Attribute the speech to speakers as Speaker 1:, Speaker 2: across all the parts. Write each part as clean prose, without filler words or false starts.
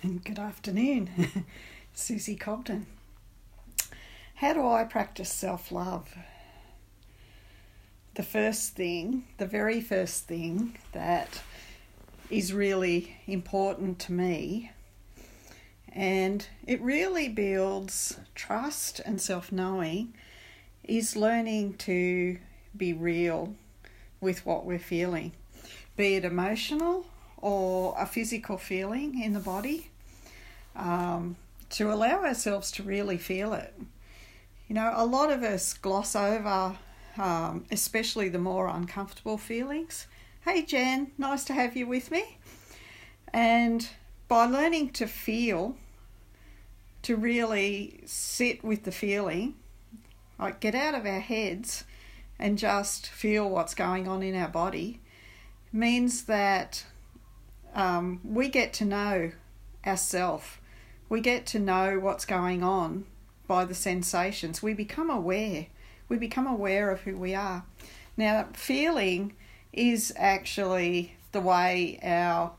Speaker 1: And good afternoon, Susie Cobden. How do I practice self-love? The very first thing that is really important to me, and it really builds trust and self-knowing, is learning to be real with what we're feeling, be it emotional or a physical feeling in the body, to allow ourselves to really feel it. You know, a lot of us gloss over, especially the more uncomfortable feelings. Hey Jen, nice to have you with me. And by learning to feel, to really sit with the feeling, like get out of our heads and just feel what's going on in our body, means that we get to know ourselves. We get to know what's going on by the sensations. We become aware. We become aware of who we are. Now, feeling is actually the way our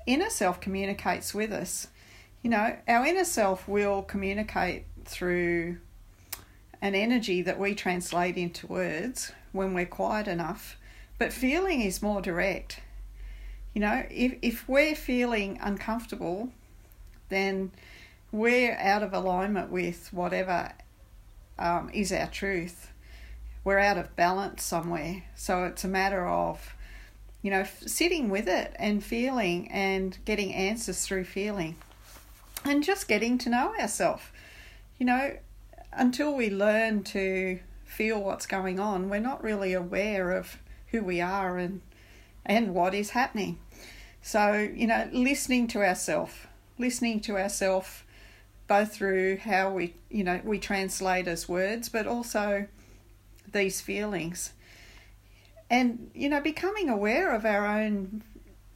Speaker 1: inner self communicates with us. You know, our inner self will communicate through an energy that we translate into words when we're quiet enough, but feeling is more direct. You know, if we're feeling uncomfortable, then we're out of alignment with whatever is our truth. We're out of balance somewhere. So it's a matter of, you know, sitting with it and feeling and getting answers through feeling and just getting to know ourselves. You know, until we learn to feel what's going on, we're not really aware of who we are and what is happening. So, you know, listening to ourselves both through how we translate as words, but also these feelings. And, you know, becoming aware of our own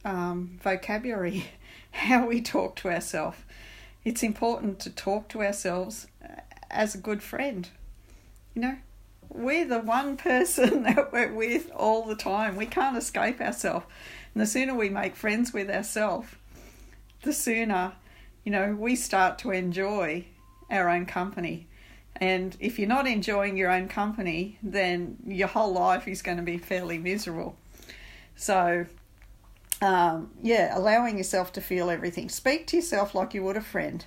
Speaker 1: vocabulary, how we talk to ourselves. It's important to talk to ourselves as a good friend. You know, we're the one person that we're with all the time. We can't escape ourselves. And the sooner we make friends with ourselves, the sooner, you know, we start to enjoy our own company. And if you're not enjoying your own company, then your whole life is going to be fairly miserable. So, allowing yourself to feel everything. Speak to yourself like you would a friend.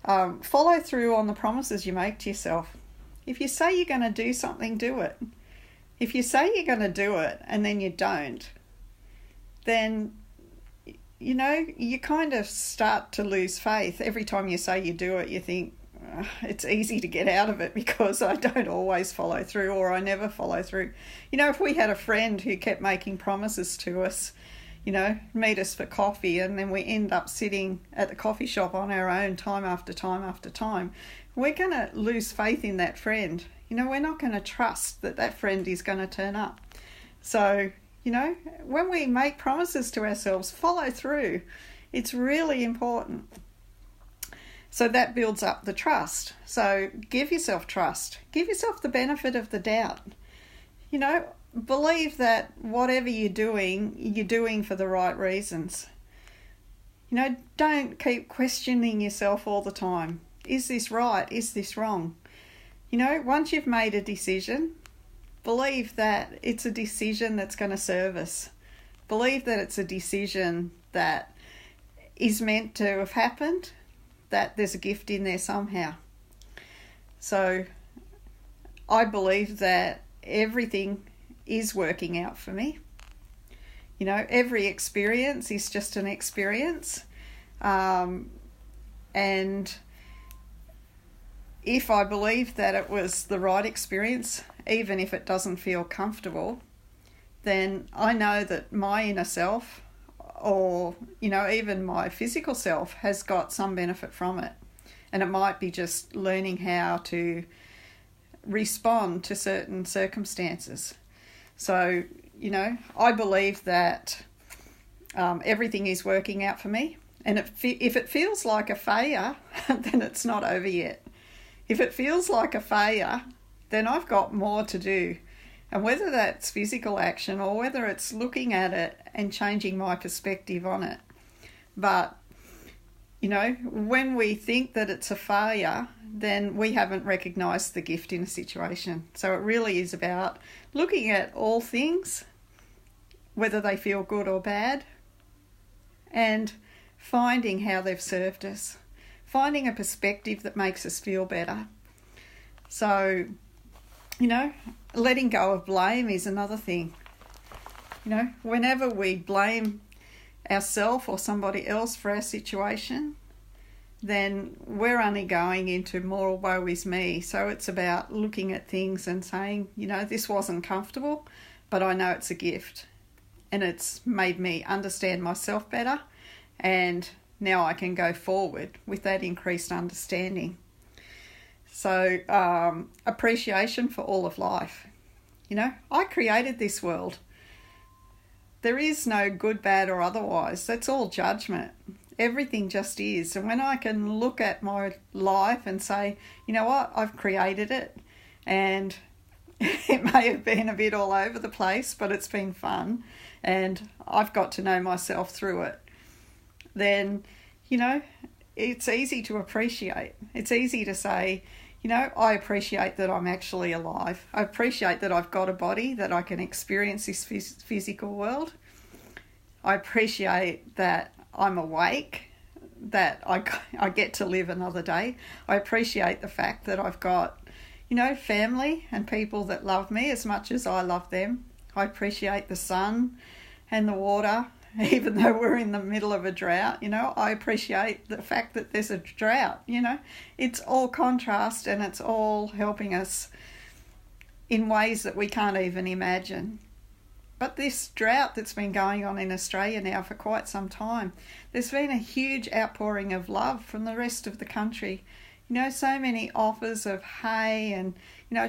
Speaker 1: Follow through on the promises you make to yourself. If you say you're going to do something, do it. If you say you're going to do it and then you don't, then, you know, you kind of start to lose faith. Every time you say you do it, you think, it's easy to get out of it because I don't always follow through, or I never follow through. You know, if we had a friend who kept making promises to us, you know, meet us for coffee, and then we end up sitting at the coffee shop on our own time after time after time, we're going to lose faith in that friend. You know, we're not going to trust that that friend is going to turn up. So, you know, when we make promises to ourselves, follow through. It's really important. So that builds up the trust. So give yourself trust. Give yourself the benefit of the doubt. You know, believe that whatever you're doing for the right reasons. You know, don't keep questioning yourself all the time. Is this right? Is this wrong? You know, once you've made a decision, believe that it's a decision that's going to serve us. Believe that it's a decision that is meant to have happened, that there's a gift in there somehow. So I believe that everything is working out for me. You know, every experience is just an experience. And if I believe that it was the right experience, even if it doesn't feel comfortable, then I know that my inner self, or, you know, even my physical self, has got some benefit from it. And it might be just learning how to respond to certain circumstances. So, you know, I believe that everything is working out for me. And if it feels like a failure, then it's not over yet. If it feels like a failure, then I've got more to do. And whether that's physical action or whether it's looking at it and changing my perspective on it. But when we think that it's a failure, then we haven't recognised the gift in a situation. So it really is about looking at all things, whether they feel good or bad, and finding how they've served us, finding a perspective that makes us feel better. So, letting go of blame is another thing. Whenever we blame ourselves or somebody else for our situation, then we're only going into more woe is me. So it's about looking at things and saying, this wasn't comfortable, but I know it's a gift. And it's made me understand myself better, and now I can go forward with that increased understanding. So appreciation for all of life. I created this world. There is no good, bad or otherwise. That's all judgment. Everything just is. And when I can look at my life and say, you know what, I've created it, and it may have been a bit all over the place, but it's been fun, and I've got to know myself through it, then, it's easy to appreciate. It's easy to say, I appreciate that I'm actually alive. I appreciate that I've got a body, that I can experience this physical world. I appreciate that I'm awake, that I get to live another day. I appreciate the fact that I've got, family and people that love me as much as I love them. I appreciate the sun and the water, even though we're in the middle of a drought. I appreciate the fact that there's a drought. It's all contrast, and it's all helping us in ways that we can't even imagine. But this drought that's been going on in Australia now for quite some time, there's been a huge outpouring of love from the rest of the country. So many offers of hay, and,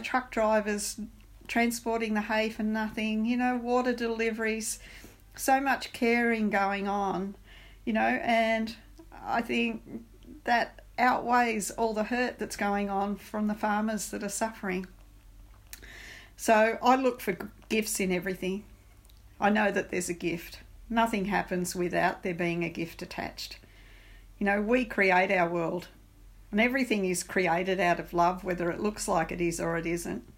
Speaker 1: truck drivers transporting the hay for nothing, water deliveries, so much caring going on, and I think that outweighs all the hurt that's going on from the farmers that are suffering. So I look for gifts in everything. I know that there's a gift. Nothing happens without there being a gift attached. We create our world, and everything is created out of love, whether it looks like it is or it isn't.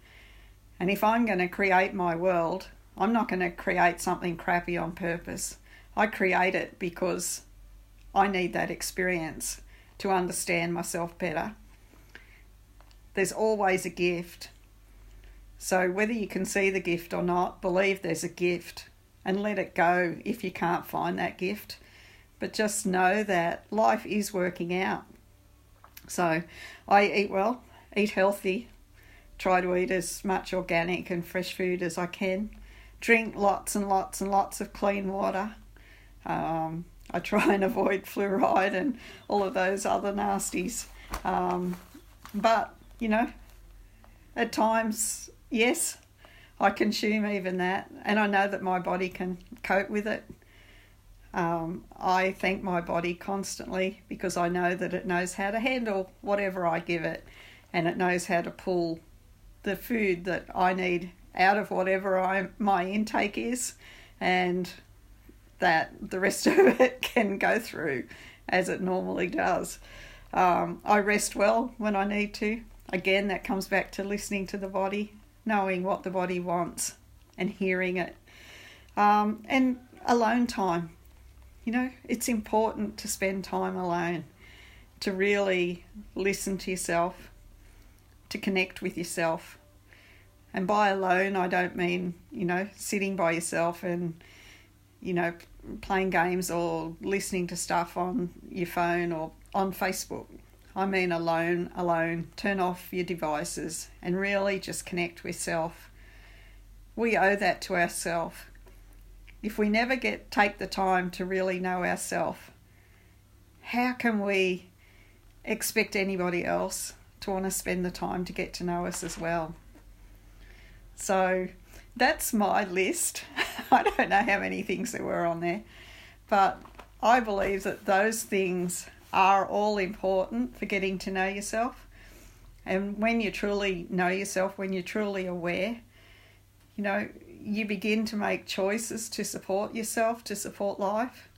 Speaker 1: And if I'm going to create my world, I'm not going to create something crappy on purpose. I create it because I need that experience to understand myself better. There's always a gift. So whether you can see the gift or not, believe there's a gift and let it go if you can't find that gift. But just know that life is working out. So I eat well, eat healthy, try to eat as much organic and fresh food as I can. Drink lots and lots and lots of clean water. I try and avoid fluoride and all of those other nasties. But, at times, yes, I consume even that, and I know that my body can cope with it. I thank my body constantly because I know that it knows how to handle whatever I give it, and it knows how to pull the food that I need out of whatever my intake is, and that the rest of it can go through as it normally does. I rest well when I need to. Again, that comes back to listening to the body, knowing what the body wants and hearing it. And alone time. It's important to spend time alone, to really listen to yourself, to connect with yourself. And by alone, I don't mean, sitting by yourself and, playing games or listening to stuff on your phone or on Facebook. I mean alone. Turn off your devices and really just connect with self. We owe that to ourselves. If we never take the time to really know ourselves, how can we expect anybody else to want to spend the time to get to know us as well? So that's my list. I don't know how many things there were on there, but I believe that those things are all important for getting to know yourself. And when you truly know yourself, when you're truly aware, you begin to make choices to support yourself, to support life.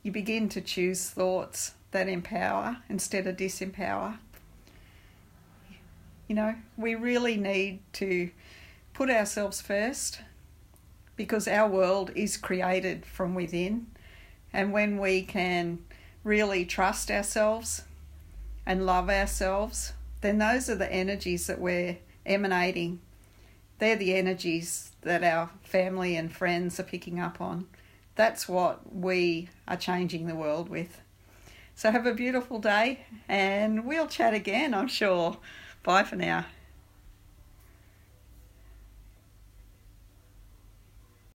Speaker 1: You begin to choose thoughts that empower instead of disempower. You know, we really need to put ourselves first, because our world is created from within. And when we can really trust ourselves and love ourselves, then those are the energies that we're emanating. They're the energies that our family and friends are picking up on. That's what we are changing the world with. So have a beautiful day, and we'll chat again, I'm sure. Bye for now.